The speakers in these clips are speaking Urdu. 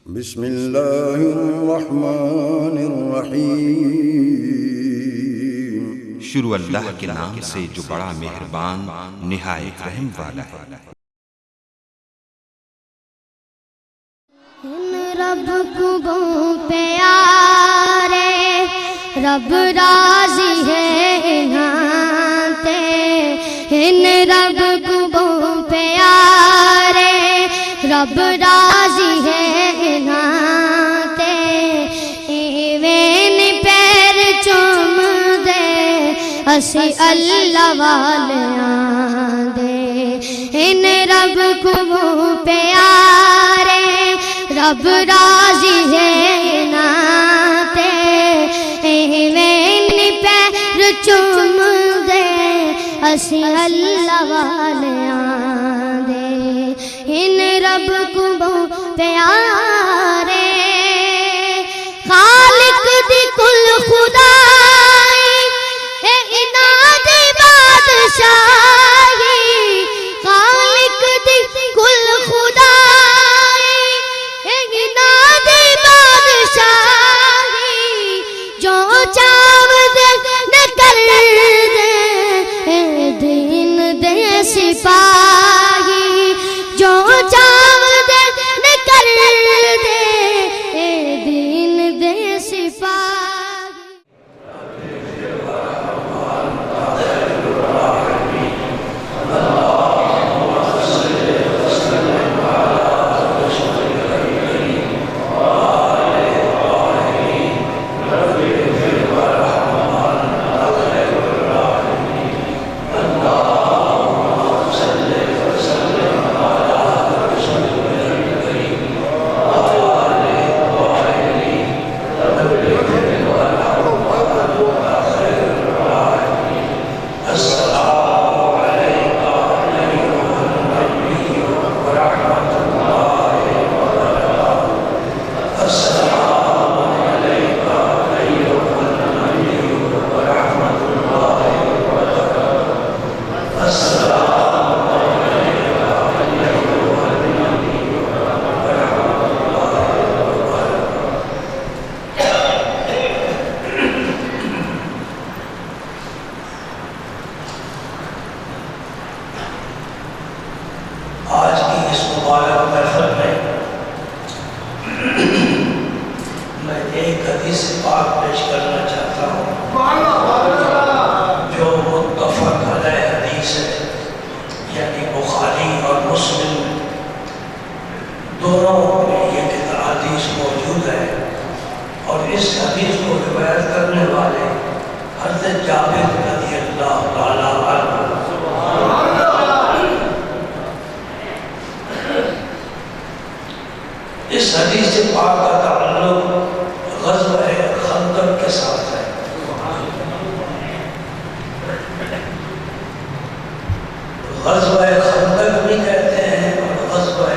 بسم اللہ الرحمن الرحیم۔ شروع اللہ کے نام سے جو بڑا مہربان نہایت رحم والا ہے۔ رب کو پیارے رب راضی ہے نہاتے، ان رب کو پیارے رب راضی ہے نہاتے، ایوین پیر چوم دے اسی اللہ والیاں دے، ان رب کو پیارے رب راضی ہے ناتے، ایوین پیر چوم دے اسی اللہ والیاں دے، ان رب کو پیارے خالق دی کل خدائی اے اناد بادشاہی، خالق دی کل خدائی اے اناد بادشاہی، جو چاو دے کر دے اے دین دے سپاہی، جو چاو دے کر دے اے دین دے سپاہی۔ آج کی اس مبارک محفل میں میں ایک حدیث پاک پیش کرنا چاہتا ہوں جو متفق علیہ حدیث ہے، یعنی بخاری اور مسلم دونوں میں یہ حدیث موجود ہے، اور اس حدیث کو روایت کرنے والے حضرت جابر رضی اللہ تعالیٰ عنہ۔ اس حدیث پاک کا تعلق غزوہ خندق کے ساتھ ہے۔ غزوہ خندق بھی کہتے ہیں اور غزوہ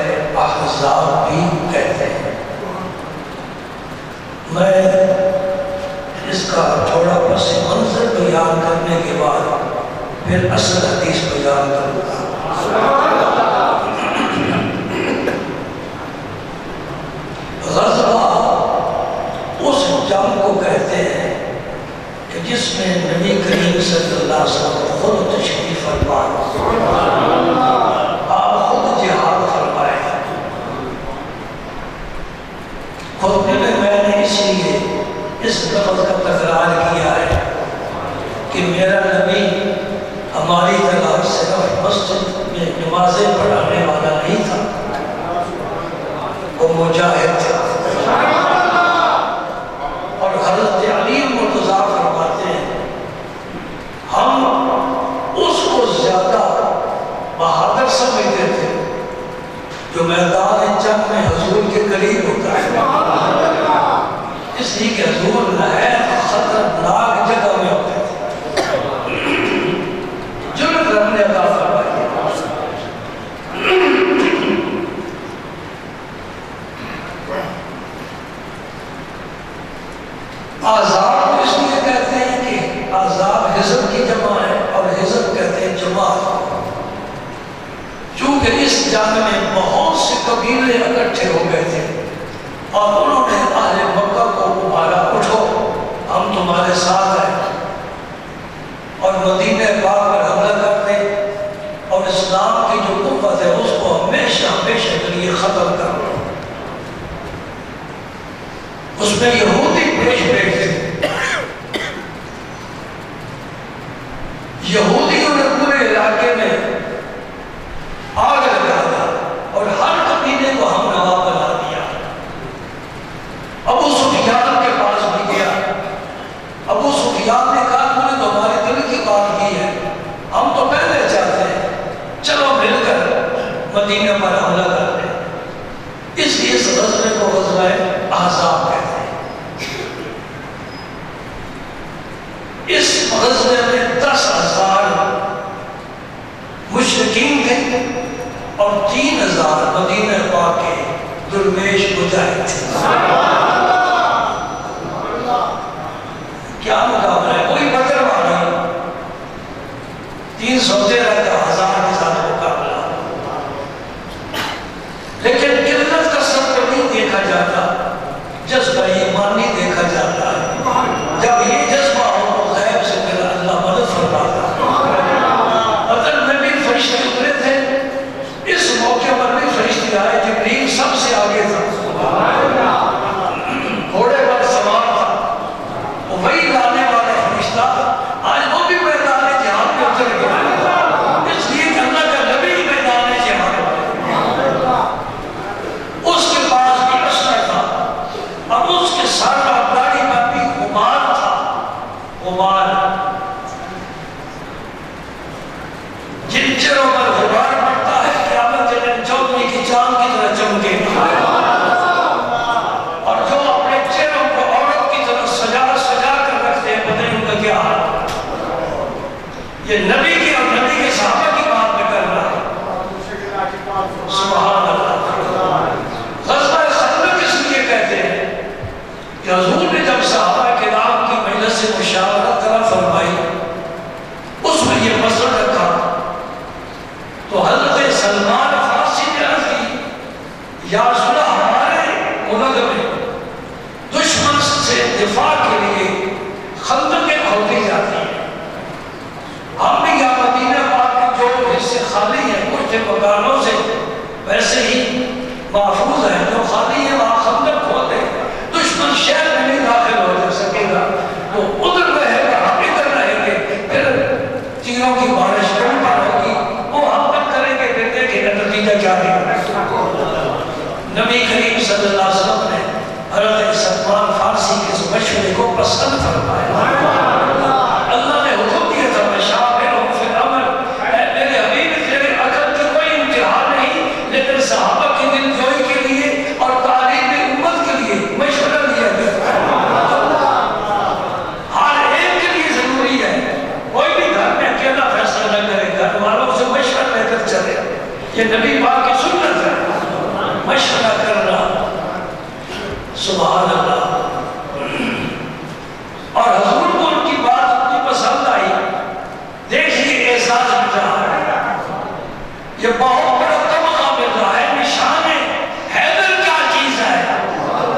احزاب بھی کہتے ہیں۔ میں اس کا تھوڑا پس منظر بیان کرنے کے بعد پھر اصل حدیث بیان کروں گا۔ غزوہ اس جنگ کو کہتے ہیں کہ جس میں نبی کریم صلی اللہ علیہ وسلم خود تشریف فرمائے، آپ خود جہاد فرمائے۔ خود میں نے اس لیے اس لفظ کا تکرار کیا ہے کہ میرا نبی ہماری طرح صرف مسجد میں نمازیں پڑھانے والا نہیں تھا، وہ مجاہد تھا۔ اور حضرت علی مرتضیٰ فرماتے ہیں ہم اس کو زیادہ بہادر سمجھتے تھے جو میدان جنگ میں حضور کے قریب ہوتا ہے، اس لیے کہ حضور نہایت خطرناک جگہ میں ہوتے تھے۔ جرأت رب نے عطا فرمائی۔ آزاد اس لیے کہتے ہیں کہ آزاد حزب کی جمع ہے اور حزب کہتے ہیں جماعت، چونکہ اس جنگ میں بہت سے قبیلے اکٹھے ہو گئے تھے، اور انہوں نے اہل مکہ کو ابھارا، اٹھو ہم تمہارے ساتھ ہیں اور مدینہ پاک پر حملہ کرتے اور اسلام کی جو قوت ہے اس کو ہمیشہ ہمیشہ کے لیے ختم کر دو۔ اس میں یہودی پیش پیش تھے، یہودیوں نے پورے علاقے میں آگ لگا دیا اور ہر قبیلے کو ہم نوا بنا دیا۔ ابو سفیان کے پاس بھی گیا، ابو سفیان نے کہا تو نے تو ہمارے دل کی بات کی ہے، ہم تو پہلے چاہتے ہیں چلو مل کر مدینہ پر حملہ کرتے ہیں۔ اس غزوے کو غزوہ احزاب کہتے ہیں۔ اس غزوے میں 10,000 مشرکین تھے اور 3,000 مدینہ پاک کے درویش مجاہد تھے۔ کیا مقابلہ ہے؟ کوئی بدر والا 313 کا 1000 کے ساتھ مقابلہ، لیکن قلت کثرت کو نہیں دیکھا جاتا، جذبہ ایمانی دیکھا جاتا ہے۔ جب یہ جذبہ ہو تو غیب سے پھر اللہ مدد فرماتا ہے۔ بدر میں بھی فرشتے اترے تھے، اس موقع پر بھی فرشتے آئے، جبریل سب سے آگے تھا، گھوڑے پر سوار تھا، وہی لانے والا فرشتہ آج وہ بھی میدان جہاد میں اتر گیا، اس لیے کہ اللہ کا نبی میدان جہاد میں، اس کے پاس بھی اسلحہ تھا، اب اس کے سر اور داڑھی پر بھی غبار تھا، غبار، جن چہروں پر غبار پڑتا ہے قیامت کے دن چودھویں کی چاند کی طرح چمکے، اور جو اپنے چہروں کو عورت کی طرح سجا کر رکھتے ہیں، پتہ نہیں ان کا کیا حال ہے۔ یہ نبی کی اور نبی کے صحابہ کی بات میں کر رہا ہے، سبحان اللہ۔ غزوہ خندق اس لیے کہتے ہیں کہ حضور نے جب صحابہ کرام کی مجلس سے مشاورت طرح فرمائی، اس میں یہ مسئلہ رکھا تو حضرت سلمان فارسی نے عرض کی، یا رسول اللہ ہمارے ملک میں دشمن سے دفاع کے لیے خندقیں کھودی جاتی ہیں، ہم بھی یا مدینہ پاک کے جو حصے خالی ہیں کچھ مکانوں سے ویسے ہی محفوظ ہیں، جو خالی ہیں وہاں خندق کھودے، دشمن شہر میں نہیں داخل ہو جا سکے گا، تو ادھر رہے گا ہم ادھر رہیں گے، پھر تیروں کی بارش کم پر ہوگی، وہ ہم تک کریں گے، پھر دیکھیں گے نتیجہ کیا نکلے۔ نبی کریم صلی اللہ علیہ وسلم نے حضرت سلمان فارسی کے اس مشورے کو پسند فرمایا۔ اللہ نے حکم دیا تھا مشاورہم فی الامر، اے میرے حبیب تیرے عقل کی کوئی انتہا نہیں، لیکن صحابہ کی دلجوئی کے لیے اور تعلیم امت کے لیے مشورہ دیا گیا، ہر ایک کے لیے ضروری ہے، کوئی بھی گھر میں اکیلا فیصلہ نہ کرے، گھر والوں سے مشورہ لے کر چلے، یہ نبی پاک کی سنت ہے، مشورہ کرنا، سبحان اللہ۔ اور حضور کو ان کی بات اتنی پسند آئی، دیکھیے احساس مل رہا ہے، یہ بہت بڑا طبقہ مل رہا ہے، نشان حیدر کیا چیز ہے،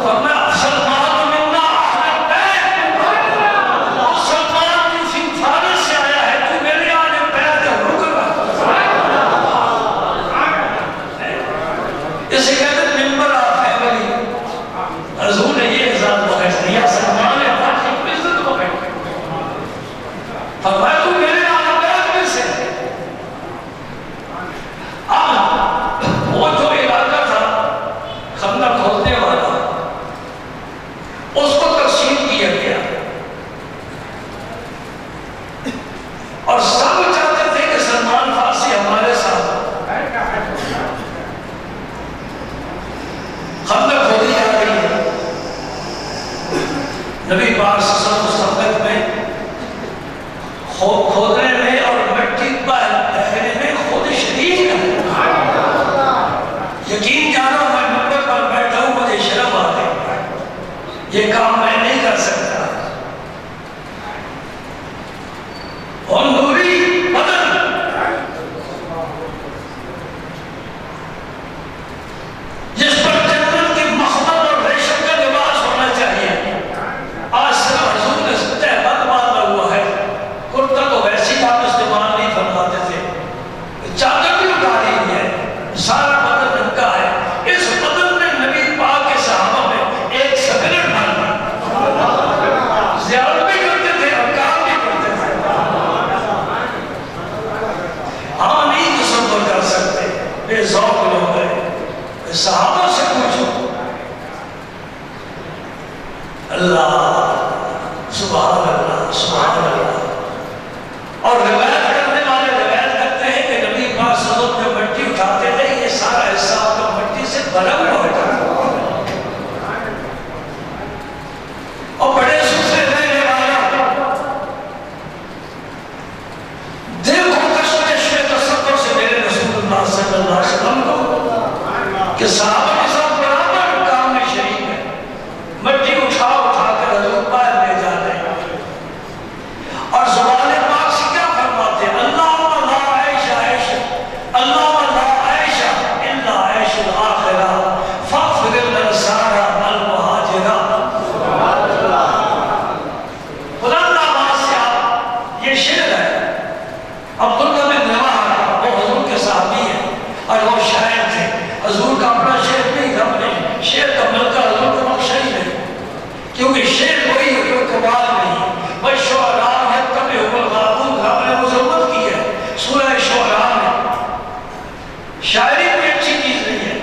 فرمایا سلمان منا اہل بیت، وہ سلمان جو فارس سے آیا ہے، تو میرے اہل بیت رکن، اسے کہتے ہیں ممبر آف فیملی۔ حضور نے یہ احساس بخش دیا، سلمان نے فارسی کو عزت بخش، فرمایا تو میرے اہل بیت میں سے۔ اب وہ جو علاقہ تھا خندق کھودنے والا، اس کو تقسیم کیا گیا اور سب چاہتے تھے کہ سلمان فارسی ہمارے ساتھ، خندق کھودی جا رہی ہے، نبی پاک صلی اللہ علیہ وسلم خندق میں کھودنے میں اور مٹی پر رکھنے میں خود شریک ہے، یقین جانو میں ممبر پر بیٹھا ہوں مجھے شرم آتے، یہ کام میں نہیں کر سکتا، اور نوری بدن جس پر جنت کی مخمل اور ریشم صحابہ سے پوچھو. اللہ سبحان اللہ سبحان اللہ. اور روایت کرنے والے روایت کرتے ہیں کہ نبی پاک صلی اللہ علیہ وسلم مٹی اٹھاتے تھے، یہ سارا حصہ آپ کا مٹی سے بھرا ہوا ہوتا تھا. اور بڑے سوچے رہنے والا دیکھو کشمش میں تصور سے میرے رسول اللہ صلی اللہ علیہ وسلم کو کہ صحابہ کے ساتھ برابر کام میں شریک ہے. مٹی اٹھا کر حضور باہر لے جا رہے ہیں اور زبان پاک سے کیا فرماتے ہیں؟ اللہم لا عیش عیش، اللہم لا عیش الا عیش الاخرہ فاغفر للانصار والمہاجرہ. بلند آواز سے آپ یہ شعر ہے. عبداللہ بن رواحہ وہ حضور کے صحابی ہیں اور وہ شاعر تھے. حضور کا اپنا شعر نہیں تھا، اپنے شعر کا ملکہ حضور کو بخشا ہی نہیں، کیونکہ شعر وہی ہے کوئی کمال نہیں. بس شعراء یتبعهم الغاوون آپ نے مذمت کی ہے سورہ شعراء میں. شاعری کوئی اچھی چیز نہیں ہے.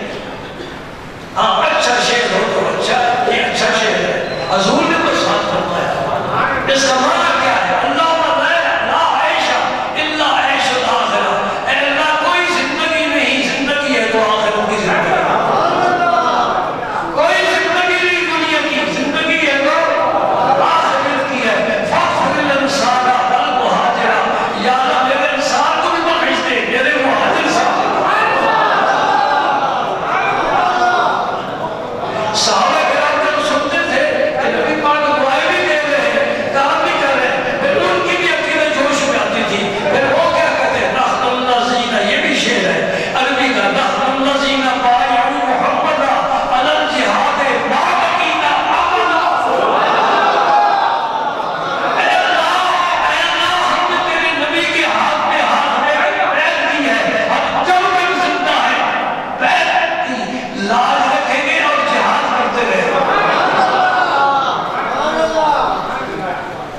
ہاں اچھا شعر ہو تو اچھا، یہ اچھا شعر ہے. حضور نے بس بات فرمایا. اس کا معنی کیا ہے؟ اللہم لا عیش الا عیش الاخرہ. اے اللہ کوئی زندگی نہیں، زندگی ہے تو آخرت کی زندگی. کوئی زندگی نہیں دنیا کی، زندگی ہے تو آخرت کی ہے. فاغفر للانصار والمہاجرہ. یا اللہ میرے انصار کو بھی بخش دے، میرے مہاجر صاحب. صحابہ کرام جب سنتے تھے کہ نبی پاک دعائیں بھی دے رہے ہیں، کام بھی کر رہے ہیں، پھر ان کی بھی عقیدت جوش میں آتی تھی. پھر وہ کیا کہتے ہیں؟ نحن الذین، یہ بھی شعر ہے عربی کا. نحن الذین بایعوا محمدا علی الجہاد ما بقینا ابدا. اے اللہ ہم نے تیرے نبی کے ہاتھ میں بیعت کی ہے، ہم جب تک زندہ ہیں بیعت کی لاج رکھیں گے اور جہاد کرتے رہے.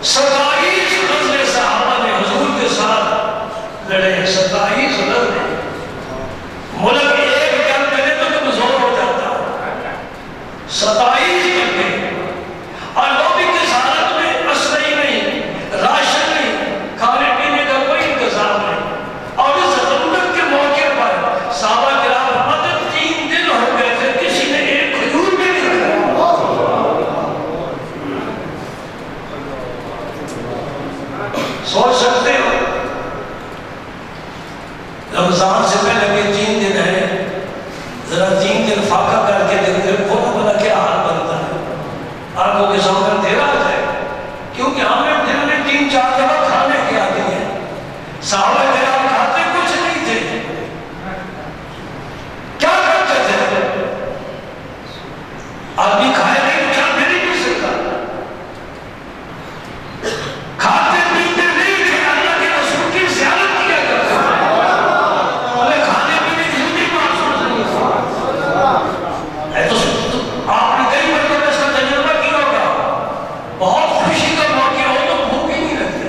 27 غزوے صحابہ نے حضور کے ساتھ لڑے. 27 غزوے. ملک ایک جنگ کرے تو کمزور ہو جاتا. 27 جنگیں اور وہ بھی کس حالت میں؟ اسلحہ ہی نہیں، راشن نہیں، کھانے پینے کا کوئی انتظام نہیں. اور اس غنیمت کے موقع پر صحابہ کرام مدد 3 دن ہو گئے تھے، کسی نے ایک کھجور بھی نہیں کھایا. سوچ سکتے ہو رمضان سے پہلے بھی 3 دن ہے، ذرا 3 دن فاقہ کر کے دیکھو نا بلا کیا حال بنتا ہے. آنکھوں کے سامنے اندھیرا آ جائے، کیونکہ ہمیں دن میں 3-4 دفعہ کھانے کی آتی ہے. صحابہ کرام کھاتے کچھ نہیں تھے. کیا کرتے تھے؟ آدمی کھائے نہیں تو چل بھی نہیں سکتا. کھاتے پیتے نہیں تھے، اللہ کے رسول کی زیارت کیا کرتے تھے. انہیں کھانے پینے کی ہندی محسوس نہیں تھا. اے تو آپ نے کئی مرتبہ اس کا تجربہ کیا ہوگا. بہت خوشی کا موقع ہو تو بھوک ہی نہیں لگتی.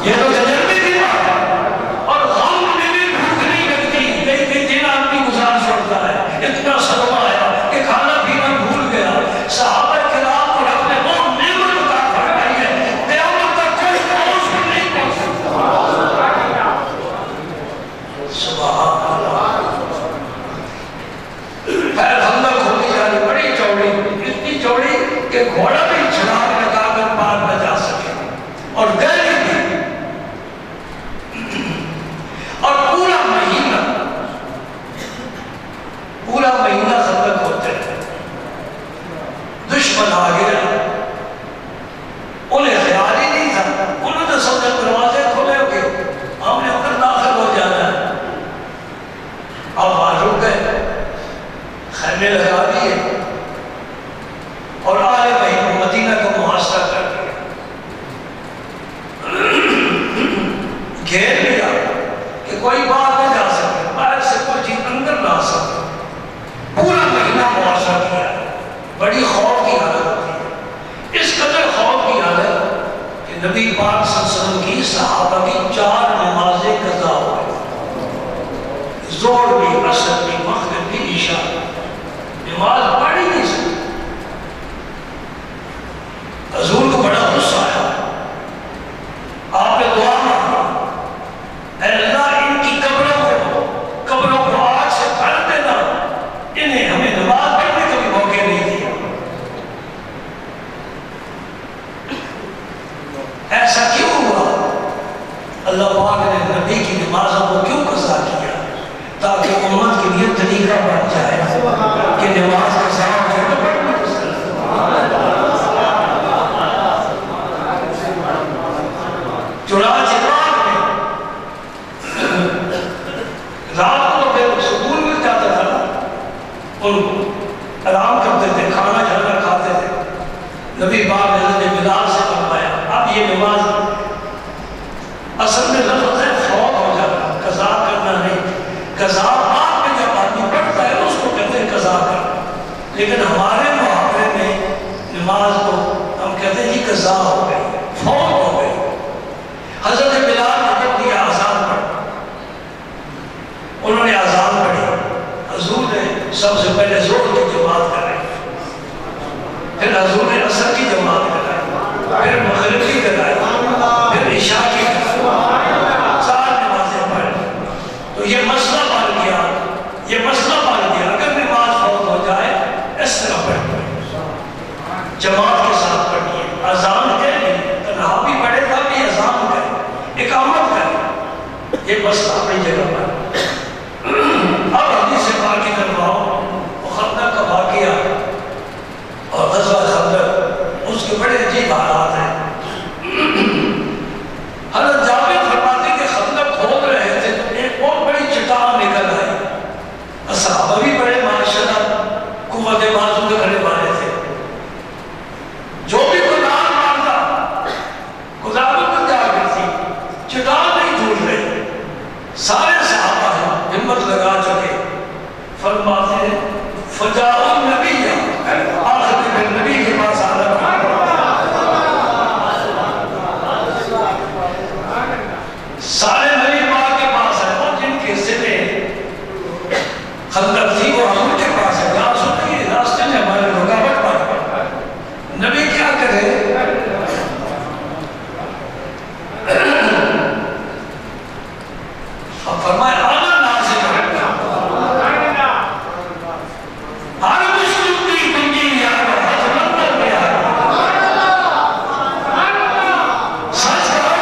یہ تو تجربے کی بات ہے. اور غم میں بھی بھوک نہیں لگتی. کئی دن آدمی گزار چھوڑتا ہے، اتنا صدمہ آیا کہ کھانا پینا بھول گیا. صحابہ کرام اور اپنے وہ نعمت عطا فرمائی ہے، قیامت تک کوئی پہنچ بھی نہیں پہنچ سکتا. سبحان اللہ. پیر خندق ہوتی جا رہی، بڑی چوڑی، اتنی چوڑی کہ گھوڑا بھی چھلانگ لگا کر پار نہ جا سکے. اور گئے بھی. اور پورا مہینہ خندق ہوتے ہیں. دشمن آ گیا، انہیں خیال ہی نہیں تھا. انہوں نے سمجھا دروازے کھولے ہوگے، ہم نے اندر داخل ہو جانا ہے. اب وہاں رک گئے، خیمے لگا دیے اور آلے بھائی مدینہ کو محاصرہ کر دیا. گھیر لیا کہ کوئی باہر نہ جا سکے، باہر سے کوئی چیز اندر نہ آ سکے. پورا مہینہ محاصرہ کیا. بڑی خوف کی حالت ہوتی ہے. اس قدر خوف کی حالت کہ نبی پاک صلی اللہ علیہ وسلم کی صحابہ کی 4 نمازیں قضا ہو گئی. زور بھی، عصر بھی، مغرب بھی، عشاء نماز پڑھ ہی نہیں سکتے۔ حضور کو بڑا غصہ آیا، آپ نے دعا مانگی، اے اللہ ان کی قبروں کو آگ سے بھر دینا، انہیں ہمیں نماز پڑھنے کا بھی موقع نہیں دیا۔ ایسا کیوں ہوا؟ اللہ پاک نے نبی کی نمازوں کو کیوں قضا کیا؟ تاکہ امت کے لیے طریقہ بن جائے کہ نماز قضا ہو جائے تو پڑھنے کی چنانچہ رات کو پھر سکون مل جاتا تھا، ان آرام کرتے تھے، کھانا جھانا کھاتے تھے۔ نبی پاک نے حضرت بلال سے فرمایا اب یہ نماز اصل میں لفظ ہے فوت ہو جانا، قضا کرنا نہیں۔ قضا بعد میں جب آدمی پڑھتا ہے اس کو کہتے ہیں قضا کرنا، لیکن ہمارے محاورے میں نماز کو ہم کہتے ہیں کہ قضا ہو گئی، فوت ہو گئی۔ حضرت بلال نے جب دیا اذان پڑھ، انہوں نے اذان پڑھی، حضور نے سب سے پہلے ظہر کی جماعت کرائی، پھر حضور نے عصر کی جماعت کرائی، پھر مغرب کی کرائی، پھر عشاء کی کرائی، 4 نمازیں پڑھی۔ تو یہ مسئلہ بن گیا اگر نماز فوت ہو جائے اس طرح پڑھیں، جماعت کے ساتھ پڑھیے، اذان کہیں تنہا بھی پڑھے تھا بھی اذان کریں، اقامت کریں، یہ مسئلہ اپنی جگہ پر۔ اب حدیث پاک کی طرف آؤ، خندق کا واقعہ اور غزوہ خندق، اس کے بڑے عجیب حالات ہیں۔ حضرت جابر فرماتے کہ خندق کھود رہے تھے تو ایک بہت بڑی چٹان نکل آئی، صحابہ بھی بڑے ماشاءاللہ قوت بازو کے کھڑے والے تھے، جو بھی قدار مارتا قدار بن جا گئی تھی، چٹان نہیں ٹوٹ رہی۔ سارے صحابہ ہیں ہمت لگا چکے، فرماتے ہیں فجاء النبی، آخر میں نبی کے پاس آنا سارے نبی پاک کے پاس ہے، اور جن کے حصے میں خندق تھی وہ حضور کے پاس ہے، یا رسول اللہ راستے میں ہمارے رکاوٹ پڑ، نبی کیا کرے؟ فرمایا آنا نازل ہر مشکل کی کنجی یا حضرت میں آئے، سچ کہا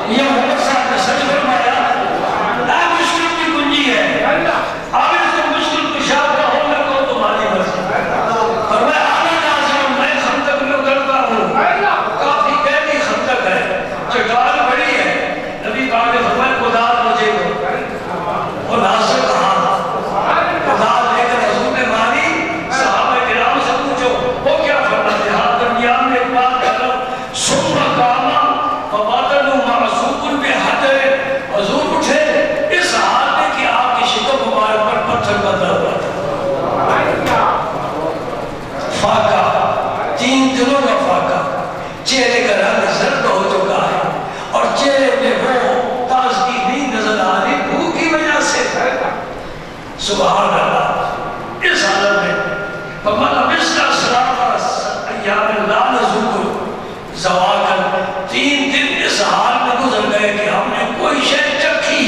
یہ محمد صاحب نے سچ فرمایا، ہر مشکل کی کنجی ہے، اب اس کو مشکل کشاب کا ہونا کو تمہاری مرضی۔ فرمایا آنا نازل میں خندق میں اترتا ہوں، کافی گہری خندق ہے، چٹان بڑی ہے، نبی پاک نے فرمایا خدا مجھے دو، وہ ناصر کہاں خدا لے کر حضور نے ماری، صحابہ کرام سے پوچھو وہ کیا فرماتے ہیں؟ درمیان میں ایک بات کر رہا ہوں، سمہ کاما فبادلو معصوب بحدر، حضور اٹھے اس حال میں کہ آپ کی شکم مبارک پر پتھر بدلا ہوا تھا، فاقہ 3 دنوں کا فاقہ، چہرے کا رنگ زرد ہو چکا ہے اور چہرے پہ وہ تازگی نہیں نظر آ رہی بھوک کی وجہ سے۔ سبحان اللہ، اس حالت میں فَمَنْ بِسْتَ أَسْرَافَ أَيَّامٍ لَا نَذُوقُ زَوَاقًا، 3 دن اس حال میں گزر گئے کہ ہم نے کوئی شے چکھی۔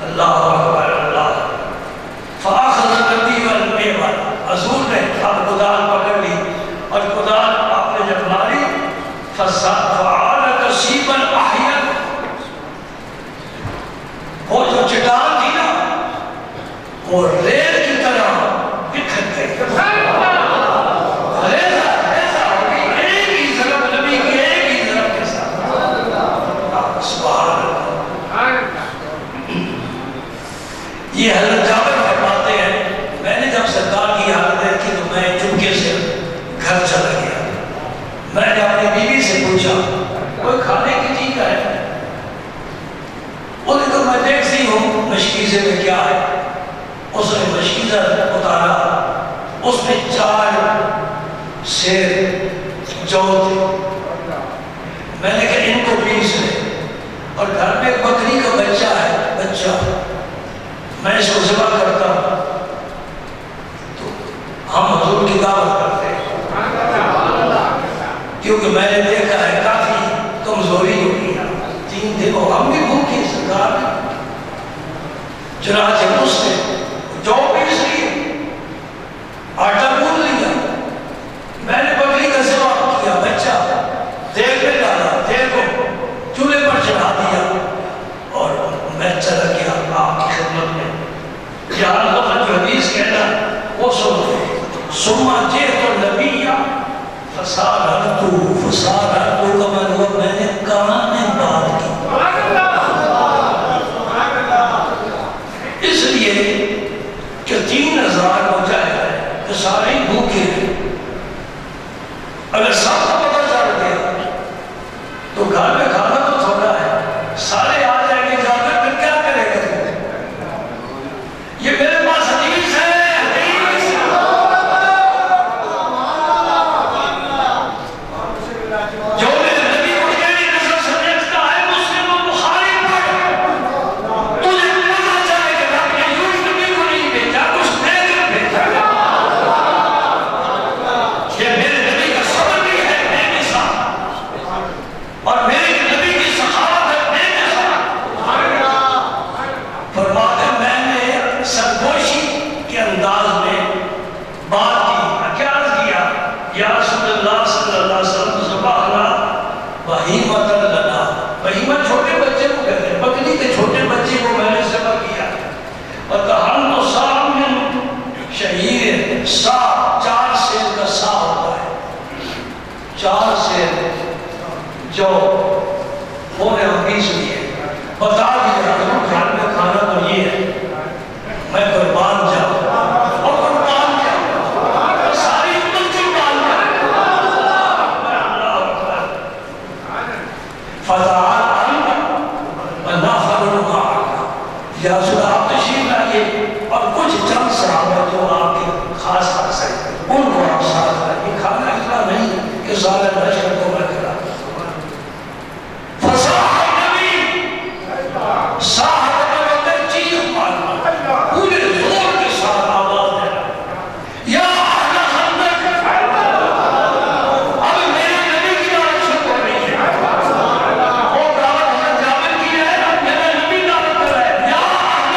اللہ اکبر اللہ، فَأَخَذَ النَّبِيُّ الْمِعْوَلَ، حضور نے اب کدال پکڑ لی اور کدال آپ نے جب ماری، فَعَالَ كَسِيبًا أَحْيَا، وہ جو چٹان تھی نا وہ ریل کی طرح بکھر گئی، ریزہ ہو گئی، ایک ہی ضرب نبی کی ایک ہی ضرب کے ساتھ۔ سبحان اللہ، یہ حضرت جابر فرماتے ہیں میں نے جب سرکار کی حالت دیکھی تو میں چپکے سے گھر چلا گیا، میں نے اپنی بیوی سے پوچھا کوئی کھانے کی چیز ہے؟ انہوں نے کہا میں دیکھتی ہوں مشکیزے میں کیا ہے، اس نے مشکیزہ اتارا، اس میں 4 سیر جو تھے، میں نے کہا ان کو پیس لے، اور گھر میں ایک بکری کا بچہ ہے، بچہ میں اس کو ذبح کرتا ہوں تو ہم حضور کی دعوت کرتے ہیں، کیونکہ میں نے دیکھا ہے کافی کمزوری ہوئی ہے، 3 دن ہو ہم بھی بھوکے سرکار چنانچہ اس نے جو پیس لیے آٹا گون لیا، میں نے بکری کا ذبح کیا، بچہ تیل میں ڈالا، تیل کو چولہے پر چڑھا دیا اور میں چلا گیا آپ کی خدمت میں۔ یہاں لفظ جو حدیث کہنا وہ سنتے ثم جئت النبی فسالتو کا میں نے کان میں بات کی، اس لیے کہ 3000 مجاہد ہیں تو سارے ہی بھوکے ہیں، اگر سب کو پتہ چل گیا تو گھر میں کھانا تو تھوڑا ہے، سارے آ جائیں گے جا کر پھر کیا کرے گا؟ یہ میرے پاس حدیث ہے، حدیث جو میرے نبی کو میری نظر سے دیکھتا ہے مسلم و بخاری پڑھ، تجھے پتہ چلے کہ رب نے یوں نبی کو نہیں بھیجا، کچھ دے کر بھیجا۔ یہ میرے نبی کا صبر بھی ہے بے مثال، اور میرے نبی کی سخاوت ہے بے مثال۔ فرماتے میں نے سرگوشی کے انداز میں بات کی، کیا عرض کیا؟ یا رسول اللہ صلی اللہ علیہ وسلم ذبحنا بہیمۃ لنا، بہیمت چھوٹے بچے کو کہتے ہیں، بکری کے چھوٹے بچے کو میں نے ذبح کیا، اور کہا تو صاع من شعیر، صاع 4 سیر کا صاع ہوتا ہے، 4 سیر جو وہ نے حدیث لیے بتا دیا گھر میں کھانا تو یہ ہے، میں قربان جاؤں اور قربان جاؤں، ساری امت قربان جاؤں، اللہ اکبر، فتعال ونفر معك، یا رسول آپ تشریف لائیے، اور کچھ چند صحابہ جو آپ کے خاص خاص ہیں ان کو آپ ساتھ لائیے، کھانا اتنا نہیں کہ سارے لشکر کو میں کرا۔ فصاح النبی صاحب چیخ مارنا، پورے زور کے ساتھ آواز دینا، یا اہل خندق، اب میرے نبی کی دعوت شروع ہو رہی ہے، وہ دعوت حضرت جابر کی ہے، اب میرا نبی دعوت کر رہا ہے، یا اہل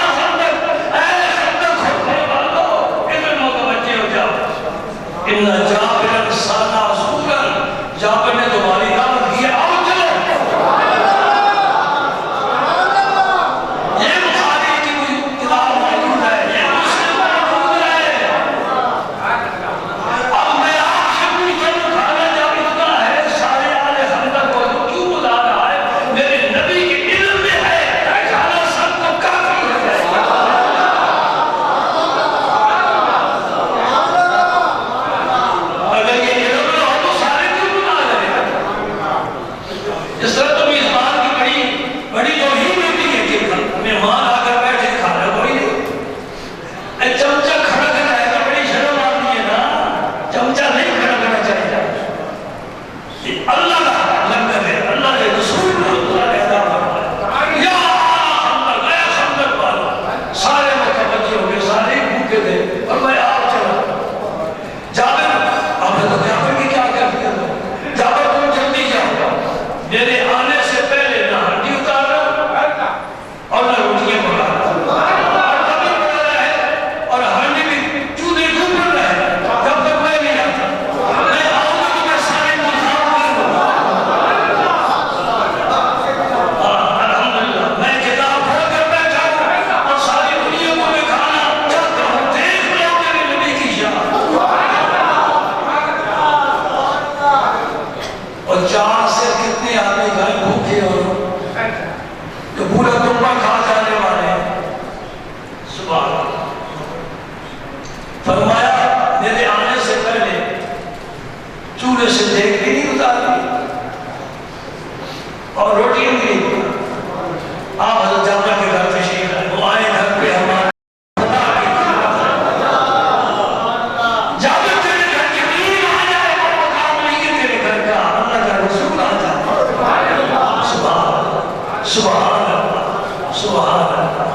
سبحان اللہ سبحان اللہ.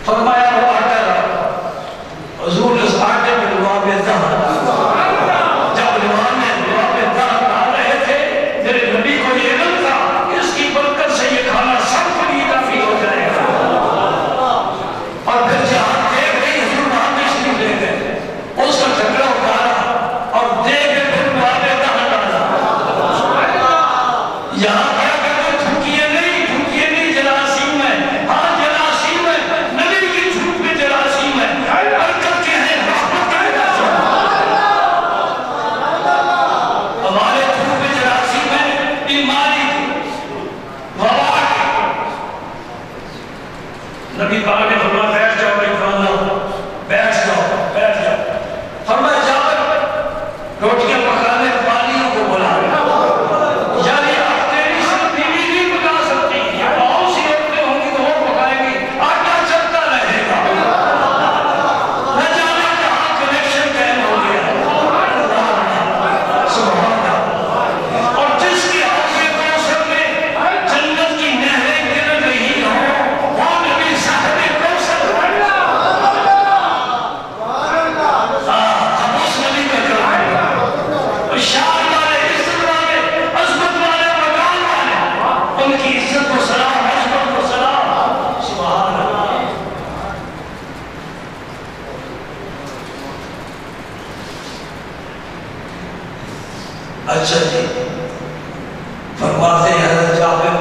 فرمایا وہ آٹا حضور اس آٹے میں لعاب دہر، جب لعاب دہر ڈال رہے تھے میرے نبی کو یہ علم تھا اس کی برکت سے یہ کھانا سب کو لیے کافی ہو جائے گا. اور پھر جہاں دے گئی حضور وہاں تشریف لے گئے، اس کا جھگڑا اتارا اور دے کے پھر لعاب دہر ڈالا. یہاں کیا کہتے تھوکیے نہیں جراثیم ہے. ہاں جراثیم ہے، نبی کی جھوٹ میں جراثیم ہے، برکت کے ہیں، رحمت کے ہیں. ہمارے جھوٹ میں جراثیم ہے، بیماری وبا کی. نبی پاک نے فرمایا بیٹھ جاؤ بھائی کھانا، بیٹھ جاؤ. فرمایا جابر روٹیاں پکانے والیوں کو بلا یعنی آپ تیری صرف بیوی نہیں پکا سکتی، یہ بہت سی عورتیں ہوں گی تو وہ پکائیں گی، آٹا چلتا رہے گا. نہ جانے کہاں کنیکشن قائم ہو گیا. سبحان اللہ. اور جس کے حوض کوثر میں جنت کی نہریں گر رہی ہوں وہ نبی صاحب کوثر. ہم اس نبی کا کام ہے. شان والے، عزت والے، عظمت والے، مقام والے، ان کی عزت و سلام، عظمت و سلام. سبحان اللہ. اچھا جی، فرماتے ہیں حضرت جابر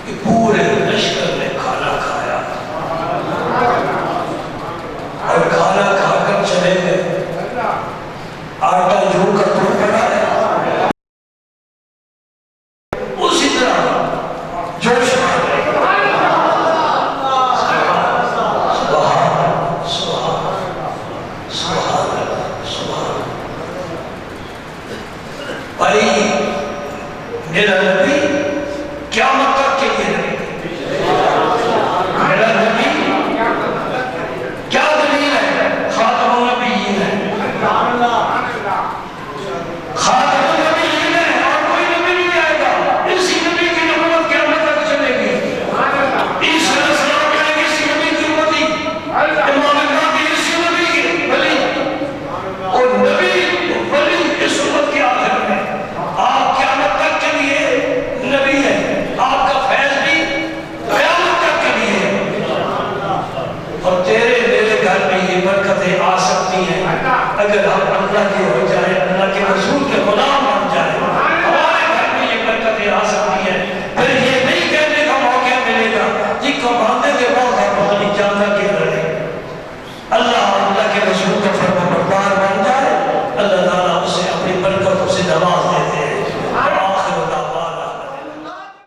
کہ پورے لشکر نے کھانا کھایا اور کھانا کھا کر چلے گئے. آٹا جو کا تو پڑا ہے اسی طرح جوش مار رہے. سبحان سبحان. بھائی میرا نبی قیامت تک کے لیے میرا نبی کیا دلیل ہے؟ خاتم النبیین ہے. خاتم النبیین ہے اور کوئی نبی نہیں آئے گا. اسی نبی کی نبوت قیامت تک چلے گی. عیسیٰ علیہ السلام کہیں گے اسی نبی کی امتی، امام مہدی اسی نبی کی ولی، اور نبی ولی اس امت کے آخر میں. آپ قیامت تک کے لیے نبی ہیں، آپ کا فیض بھی قیامت تک کے لیے ہے. اور تیرے میرے گھر میں یہ برکتیں آ سکتی ہیں اگر ہم اللہ کے ہو جائیں، اللہ کے رسول کے غلام